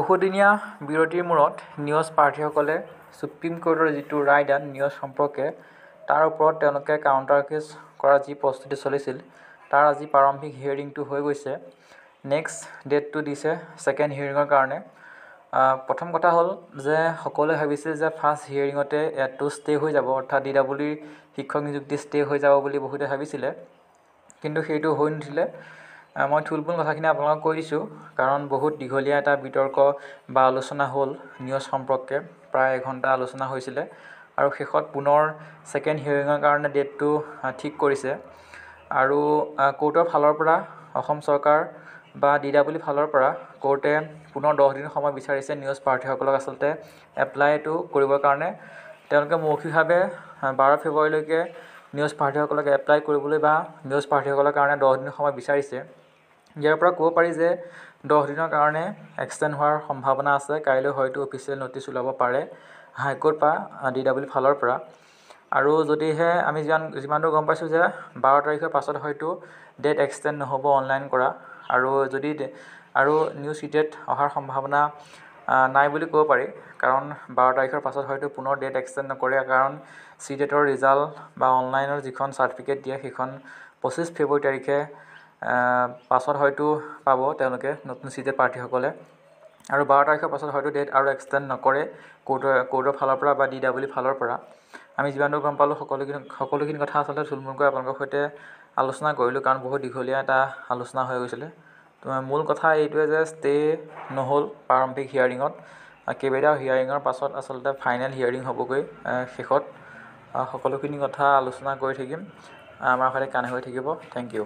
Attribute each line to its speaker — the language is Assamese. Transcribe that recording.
Speaker 1: বহুদিনীয়া বিৰতিৰ মূৰত নিউজ প্ৰাৰ্থীসকলে সুপ্ৰিম কোৰ্টৰ যিটো ৰায়দান নিউজ সম্পৰ্কে তাৰ ওপৰত তেওঁলোকে কাউণ্টাৰ কেছ কৰাৰ যি প্ৰস্তুতি চলিছিল তাৰ আজি প্ৰাৰম্ভিক হিয়াৰিংটো হৈ গৈছে। নেক্সট ডেটটো দিছে ছেকেণ্ড হিয়াৰিঙৰ কাৰণে। প্ৰথম কথা হ'ল যে সকলোৱে ভাবিছিল যে ফাৰ্ষ্ট হিয়াৰিঙতে ইয়াতো ষ্টে হৈ যাব, অৰ্থাৎ DWIৰ শিক্ষক নিযুক্তি ষ্টে হৈ যাব বুলি বহুতে ভাবিছিলে, কিন্তু সেইটো হৈ নুঠিলে। মই থুলমূল কথাখিনি আপোনালোকক কৈ দিছোঁ, কাৰণ বহুত দীঘলীয়া এটা বিতৰ্ক বা আলোচনা হ'ল নিউজ সম্পৰ্কে, প্ৰায় এঘণ্টা আলোচনা হৈছিলে আৰু শেষত পুনৰ ছেকেণ্ড হিয়াৰিঙৰ কাৰণে ডেটটো ঠিক কৰিছে। আৰু কোৰ্টৰ ফালৰ পৰা অসম চৰকাৰ বা DWIৰ ফালৰ পৰা কোৰ্টে পুনৰ 10 দিন সময় বিচাৰিছে নিউজ প্ৰাৰ্থীসকলক আচলতে এপ্লাইটো কৰিবৰ কাৰণে। তেওঁলোকে মৌখিকভাৱে 12 ফেব্ৰুৱাৰীলৈকে নিউজ প্ৰাৰ্থীসকলক এপ্লাই কৰিবলৈ বা নিউজ প্ৰাৰ্থীসকলৰ কাৰণে 10 দিন সময় বিচাৰিছে। ইয়াৰ পৰা ক'ব পাৰি যে 10 দিনৰ কাৰণে এক্সটেণ্ড হোৱাৰ সম্ভাৱনা আছে। কাইলৈ হয়তো অফিচিয়েল ন'টিছ ওলাব পাৰে হাইকোৰ্ট বা DWIৰ ফালৰ পৰা। আৰু যদিহে আমি যিমান দূৰ গম পাইছোঁ যে 12 তাৰিখৰ পাছত হয়তো ডেট এক্সটেণ্ড নহ'ব অনলাইন কৰা, আৰু যদি আৰু নিউ চিটেট অহাৰ সম্ভাৱনা নাই বুলি ক'ব পাৰি, কাৰণ 12 তাৰিখৰ পাছত হয়তো পুনৰ ডেট এক্সটেণ্ড নকৰে, কাৰণ চিটেটৰ ৰিজাল্ট বা অনলাইনৰ যিখন চাৰ্টিফিকেট দিয়ে সেইখন 25 ফেব্ৰুৱাৰী তাৰিখে পাছত হয়তো পাব তেওঁলোকে নতুন চিটেট প্ৰাৰ্থীসকলে। আৰু 12 তাৰিখৰ পাছত হয়তো ডেট আৰু এক্সটেণ্ড নকৰে কোৰ্টৰ ফালৰ পৰা বা DWIৰ ফালৰ পৰা। আমি যিমান দূৰ গম পালোঁ সকলোখিনি কথা আচলতে থুলমূলকৈ আপোনালোকৰ সৈতে আলোচনা কৰিলোঁ, কাৰণ বহুত দীঘলীয়া এটা আলোচনা হৈ গৈছিলে। মূল কথা এইটোৱে যে ষ্টে নহ'ল প্ৰাৰম্ভিক হিয়াৰিঙত, কেইবাটাও হিয়াৰিঙৰ পাছত আচলতে ফাইনেল হিয়াৰিং হ'বগৈ। শেষত সকলোখিনি কথা আলোচনা কৰি থাকিম। আমাৰ সৈতে কানেক্ট হৈ থাকিব। Thank U.